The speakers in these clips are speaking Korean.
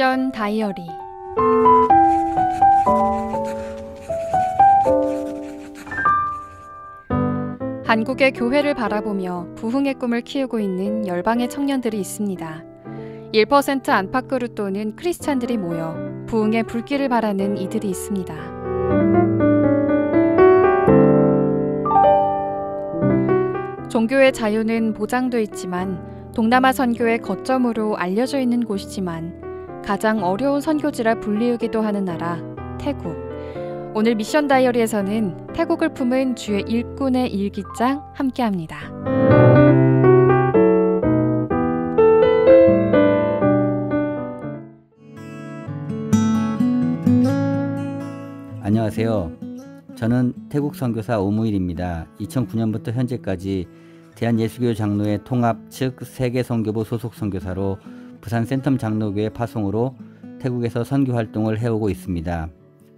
미션 다이어리. 한국의 교회를 바라보며 부흥의 꿈을 키우고 있는 열방의 청년들이 있습니다. 1% 안팎으로 도는 크리스찬들이 모여 부흥의 불길을 바라는 이들이 있습니다. 종교의 자유는 보장돼 있지만 동남아 선교의 거점으로 알려져 있는 곳이지만 가장 어려운 선교지라 불리우기도 하는 나라, 태국. 오늘 미션 다이어리에서는 태국을 품은 주의 일꾼의 일기장 함께합니다. 안녕하세요. 저는 태국 선교사 오무일입니다. 2009년부터 현재까지 대한예수교 장로회 통합 측 세계선교부 소속 선교사로 부산 센텀 장로교회 파송으로 태국에서 선교 활동을 해오고 있습니다.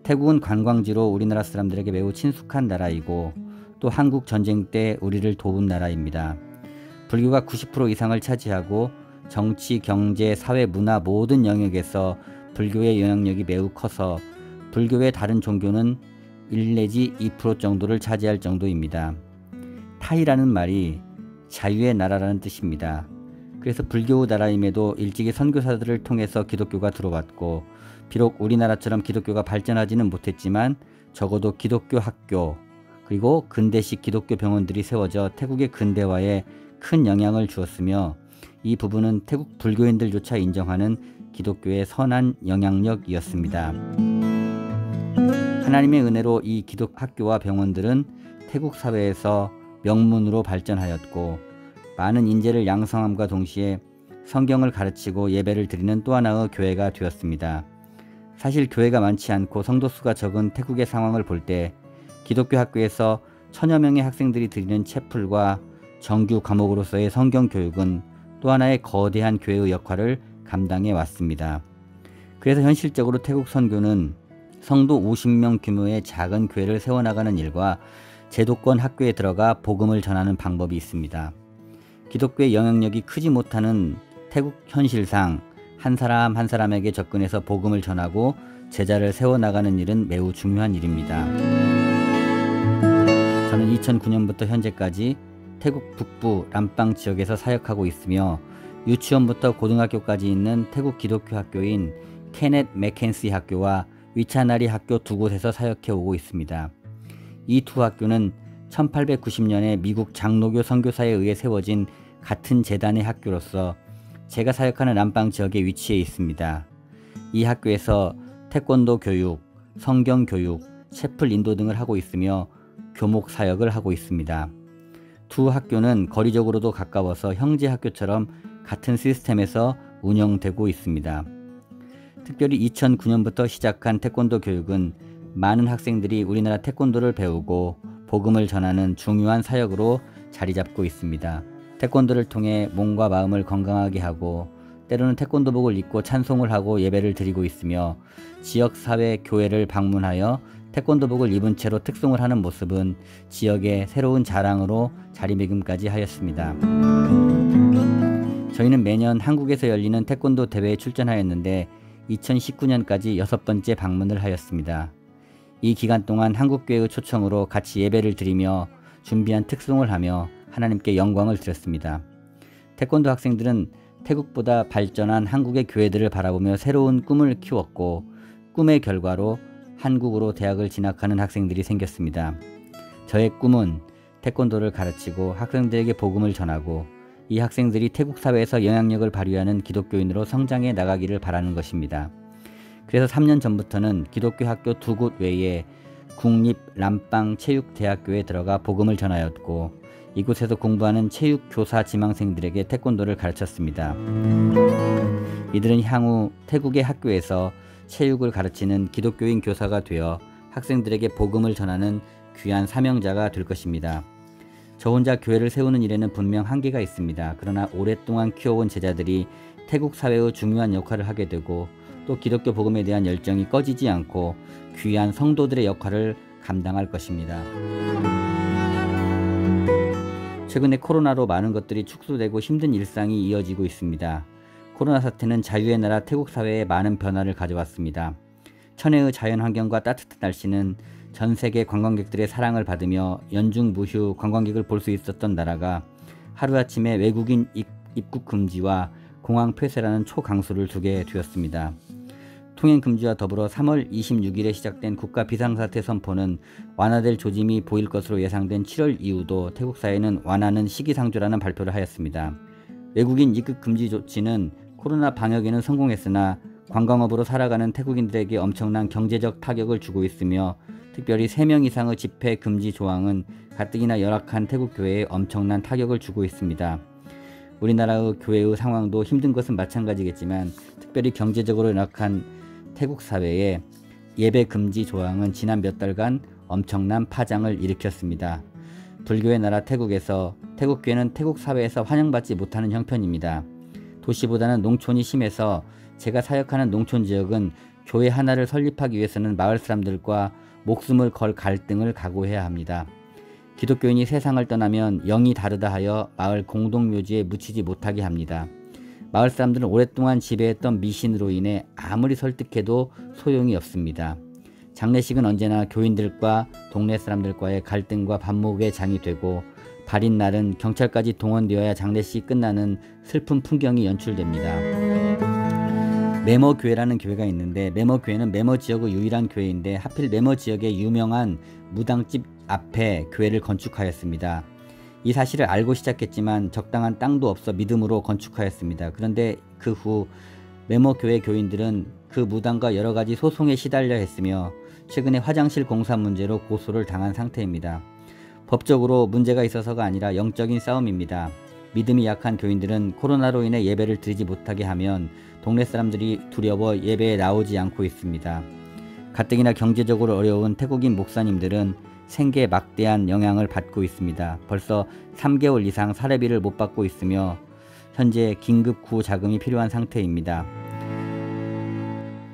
태국은 관광지로 우리나라 사람들에게 매우 친숙한 나라이고 또 한국 전쟁 때 우리를 도운 나라입니다. 불교가 90% 이상을 차지하고 정치, 경제, 사회, 문화 모든 영역에서 불교의 영향력이 매우 커서 불교의 다른 종교는 1 내지 2% 정도를 차지할 정도입니다. 타이라는 말이 자유의 나라라는 뜻입니다. 그래서 불교 나라임에도 일찍이 선교사들을 통해서 기독교가 들어왔고 비록 우리나라처럼 기독교가 발전하지는 못했지만 적어도 기독교 학교 그리고 근대식 기독교 병원들이 세워져 태국의 근대화에 큰 영향을 주었으며 이 부분은 태국 불교인들조차 인정하는 기독교의 선한 영향력이었습니다. 하나님의 은혜로 이 기독 학교와 병원들은 태국 사회에서 명문으로 발전하였고 많은 인재를 양성함과 동시에 성경을 가르치고 예배를 드리는 또 하나의 교회가 되었습니다. 사실 교회가 많지 않고 성도 수가 적은 태국의 상황을 볼 때 기독교 학교에서 1000여 명의 학생들이 드리는 채플과 정규 과목으로서의 성경 교육은 또 하나의 거대한 교회의 역할을 감당해 왔습니다. 그래서 현실적으로 태국 선교는 성도 50명 규모의 작은 교회를 세워나가는 일과 제도권 학교에 들어가 복음을 전하는 방법이 있습니다. 기독교의 영향력이 크지 못하는 태국 현실상 한 사람 한 사람에게 접근해서 복음을 전하고 제자를 세워나가는 일은 매우 중요한 일입니다. 저는 2009년부터 현재까지 태국 북부 람빵 지역에서 사역하고 있으며 유치원부터 고등학교까지 있는 태국 기독교 학교인 케넷 맥켄시 학교와 위차나리 학교 두 곳에서 사역해 오고 있습니다. 이 두 학교는 1890년에 미국 장로교 선교사에 의해 세워진 같은 재단의 학교로서 제가 사역하는 람빵 지역에 위치해 있습니다. 이 학교에서 태권도 교육, 성경 교육, 채플 인도 등을 하고 있으며 교목 사역을 하고 있습니다. 두 학교는 거리적으로도 가까워서 형제 학교처럼 같은 시스템에서 운영되고 있습니다. 특별히 2009년부터 시작한 태권도 교육은 많은 학생들이 우리나라 태권도를 배우고 복음을 전하는 중요한 사역으로 자리 잡고 있습니다. 태권도를 통해 몸과 마음을 건강하게 하고 때로는 태권도복을 입고 찬송을 하고 예배를 드리고 있으며 지역사회 교회를 방문하여 태권도복을 입은 채로 특송을 하는 모습은 지역의 새로운 자랑으로 자리매김까지 하였습니다. 저희는 매년 한국에서 열리는 태권도 대회에 출전하였는데 2019년까지 6번째 방문을 하였습니다. 이 기간 동안 한국교회의 초청으로 같이 예배를 드리며 준비한 특송을 하며 하나님께 영광을 드렸습니다. 태권도 학생들은 태국보다 발전한 한국의 교회들을 바라보며 새로운 꿈을 키웠고 꿈의 결과로 한국으로 대학을 진학하는 학생들이 생겼습니다. 저의 꿈은 태권도를 가르치고 학생들에게 복음을 전하고 이 학생들이 태국 사회에서 영향력을 발휘하는 기독교인으로 성장해 나가기를 바라는 것입니다. 그래서 3년 전부터는 기독교 학교 두 곳 외에 국립 람빵 체육대학교에 들어가 복음을 전하였고 이곳에서 공부하는 체육교사 지망생들에게 태권도를 가르쳤습니다. 이들은 향후 태국의 학교에서 체육을 가르치는 기독교인 교사가 되어 학생들에게 복음을 전하는 귀한 사명자가 될 것입니다. 저 혼자 교회를 세우는 일에는 분명 한계가 있습니다. 그러나 오랫동안 키워온 제자들이 태국 사회의 중요한 역할을 하게 되고 또 기독교 복음에 대한 열정이 꺼지지 않고 귀한 성도들의 역할을 감당할 것입니다. 최근에 코로나로 많은 것들이 축소되고 힘든 일상이 이어지고 있습니다. 코로나 사태는 자유의 나라 태국 사회에 많은 변화를 가져왔습니다. 천혜의 자연환경과 따뜻한 날씨는 전 세계 관광객들의 사랑을 받으며 연중 무휴 관광객을 볼 수 있었던 나라가 하루아침에 외국인 입국 금지와 공항 폐쇄라는 초강수를 두게 되었습니다. 통행 금지와 더불어 3월 26일에 시작된 국가 비상사태 선포는 완화될 조짐이 보일 것으로 예상된 7월 이후도 태국 사회는 완화는 시기상조라는 발표를 하였습니다. 외국인 입국 금지 조치는 코로나 방역에는 성공했으나 관광업으로 살아가는 태국인들에게 엄청난 경제적 타격을 주고 있으며 특별히 3명 이상의 집회 금지 조항은 가뜩이나 열악한 태국 교회에 엄청난 타격을 주고 있습니다. 우리나라의 교회의 상황도 힘든 것은 마찬가지겠지만 특별히 경제적으로 열악한 태국 사회에 예배 금지 조항은 지난 몇 달간 엄청난 파장을 일으켰습니다. 불교의 나라 태국에서 태국 교회는 태국 사회에서 환영받지 못하는 형편입니다. 도시보다는 농촌이 심해서 제가 사역하는 농촌 지역은 교회 하나를 설립하기 위해서는 마을 사람들과 목숨을 걸 갈등을 각오해야 합니다. 기독교인이 세상을 떠나면 영이 다르다 하여 마을 공동묘지에 묻히지 못하게 합니다. 마을 사람들은 오랫동안 지배했던 미신으로 인해 아무리 설득해도 소용이 없습니다. 장례식은 언제나 교인들과 동네 사람들과의 갈등과 반목의 장이 되고 발인 날은 경찰까지 동원되어야 장례식이 끝나는 슬픈 풍경이 연출됩니다. 메머교회라는 교회가 있는데 메머교회는 메머 지역의 유일한 교회인데 하필 메머 지역의 유명한 무당집 앞에 교회를 건축하였습니다. 이 사실을 알고 시작했지만 적당한 땅도 없어 믿음으로 건축하였습니다. 그런데 그 후 메머교회 교인들은 그 무당과 여러가지 소송에 시달려 했으며 최근에 화장실 공사 문제로 고소를 당한 상태입니다. 법적으로 문제가 있어서가 아니라 영적인 싸움입니다. 믿음이 약한 교인들은 코로나로 인해 예배를 드리지 못하게 하면 동네 사람들이 두려워 예배에 나오지 않고 있습니다. 가뜩이나 경제적으로 어려운 태국인 목사님들은 생계에 막대한 영향을 받고 있습니다. 벌써 3개월 이상 사례비를 못 받고 있으며 현재 긴급 구호 자금이 필요한 상태입니다.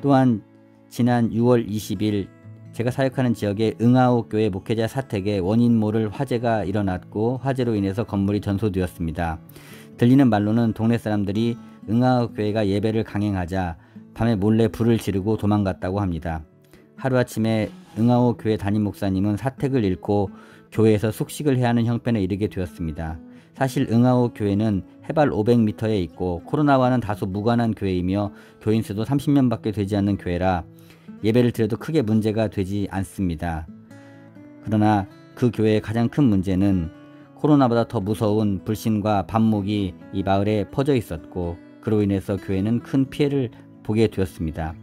또한 지난 6월 20일 제가 사역하는 지역의 응아오 교회 목회자 사택에 원인 모를 화재가 일어났고 화재로 인해서 건물이 전소되었습니다. 들리는 말로는 동네 사람들이 응아오 교회가 예배를 강행하자 밤에 몰래 불을 지르고 도망갔다고 합니다. 하루아침에 응아오 교회 담임 목사님은 사택을 잃고 교회에서 숙식을 해야 하는 형편에 이르게 되었습니다. 사실 응아오 교회는 해발 500m에 있고 코로나와는 다소 무관한 교회이며 교인 수도 30명밖에 되지 않는 교회라 예배를 드려도 크게 문제가 되지 않습니다. 그러나 그 교회의 가장 큰 문제는 코로나보다 더 무서운 불신과 반목이 이 마을에 퍼져 있었고 그로 인해서 교회는 큰 피해를 보게 되었습니다.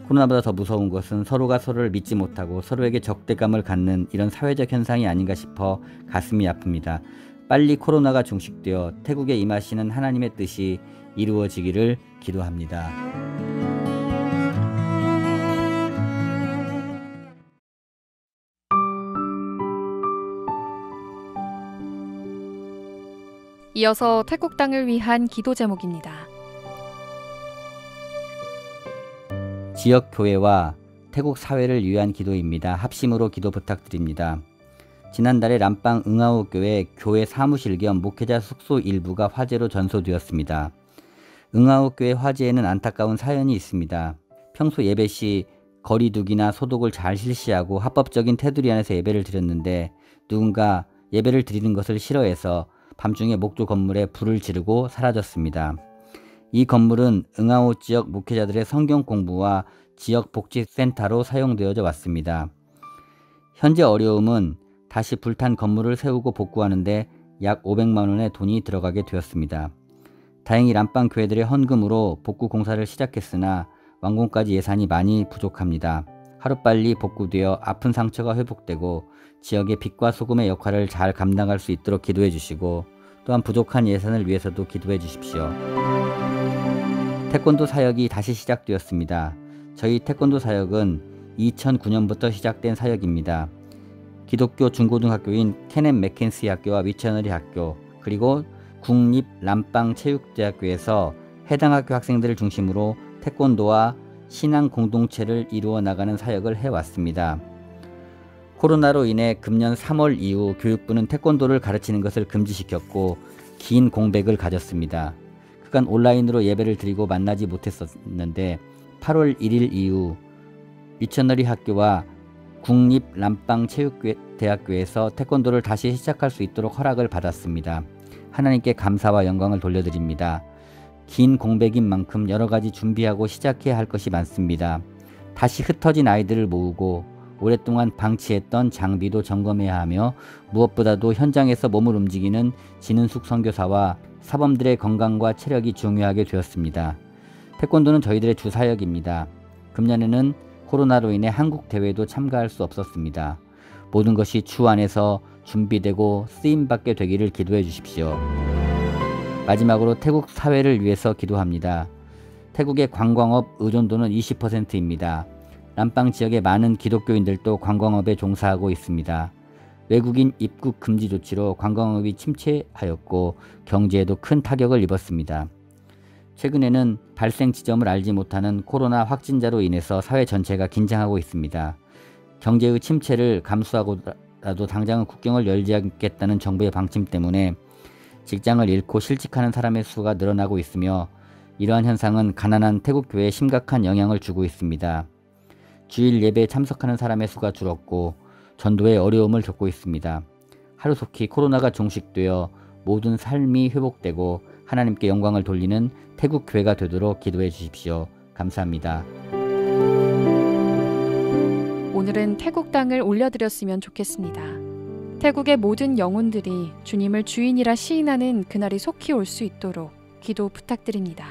코로나보다 더 무서운 것은 서로가 서로를 믿지 못하고 서로에게 적대감을 갖는 이런 사회적 현상이 아닌가 싶어 가슴이 아픕니다. 빨리 코로나가 종식되어 태국에 임하시는 하나님의 뜻이 이루어지기를 기도합니다. 이어서 태국 땅을 위한 기도 제목입니다. 지역 교회와 태국 사회를 위한 기도입니다. 합심으로 기도 부탁드립니다. 지난달에 람빵 응아오 교회 사무실 겸 목회자 숙소 일부가 화재로 전소되었습니다. 응아오 교회 화재에는 안타까운 사연이 있습니다. 평소 예배 시 거리두기나 소독을 잘 실시하고 합법적인 테두리 안에서 예배를 드렸는데 누군가 예배를 드리는 것을 싫어해서 밤중에 목조 건물에 불을 지르고 사라졌습니다. 이 건물은 응아오 지역 목회자들의 성경 공부와 지역 복지센터로 사용되어져 왔습니다. 현재 어려움은 다시 불탄 건물을 세우고 복구하는데 약 500만 원의 돈이 들어가게 되었습니다. 다행히 람빵 교회들의 헌금으로 복구 공사를 시작했으나 완공까지 예산이 많이 부족합니다. 하루빨리 복구되어 아픈 상처가 회복되고 지역의 빛과 소금의 역할을 잘 감당할 수 있도록 기도해 주시고 또한 부족한 예산을 위해서도 기도해 주십시오. 태권도 사역이 다시 시작되었습니다. 저희 태권도 사역은 2009년부터 시작된 사역입니다. 기독교 중고등학교인 케넷 맥켄시 학교와 위쳐너리 학교 그리고 국립 람빵 체육대학교에서 해당 학교 학생들을 중심으로 태권도와 신앙 공동체를 이루어 나가는 사역을 해왔습니다. 코로나로 인해 금년 3월 이후 교육부는 태권도를 가르치는 것을 금지시켰고 긴 공백을 가졌습니다. 그간 온라인으로 예배를 드리고 만나지 못했었는데 8월 1일 이후 미셔너리 학교와 국립남방체육대학교에서 태권도를 다시 시작할 수 있도록 허락을 받았습니다. 하나님께 감사와 영광을 돌려드립니다. 긴 공백인 만큼 여러 가지 준비하고 시작해야 할 것이 많습니다. 다시 흩어진 아이들을 모으고 오랫동안 방치했던 장비도 점검해야 하며 무엇보다도 현장에서 몸을 움직이는 진은숙 선교사와 사범들의 건강과 체력이 중요하게 되었습니다. 태권도는 저희들의 주 사역입니다. 금년에는 코로나로 인해 한국 대회도 참가할 수 없었습니다. 모든 것이 주 안에서 준비되고 쓰임받게 되기를 기도해 주십시오. 마지막으로 태국 사회를 위해서 기도합니다. 태국의 관광업 의존도는 20%입니다. 남방 지역의 많은 기독교인들도 관광업에 종사하고 있습니다. 외국인 입국 금지 조치로 관광업이 침체하였고 경제에도 큰 타격을 입었습니다. 최근에는 발생 지점을 알지 못하는 코로나 확진자로 인해서 사회 전체가 긴장하고 있습니다. 경제의 침체를 감수하고라도 당장은 국경을 열지 않겠다는 정부의 방침 때문에 직장을 잃고 실직하는 사람의 수가 늘어나고 있으며 이러한 현상은 가난한 태국 교회에 심각한 영향을 주고 있습니다. 주일 예배에 참석하는 사람의 수가 줄었고 전도에 어려움을 겪고 있습니다. 하루속히 코로나가 종식되어 모든 삶이 회복되고 하나님께 영광을 돌리는 태국 교회가 되도록 기도해 주십시오. 감사합니다. 오늘은 태국 땅을 올려드렸으면 좋겠습니다. 태국의 모든 영혼들이 주님을 주인이라 시인하는 그날이 속히 올 수 있도록 기도 부탁드립니다.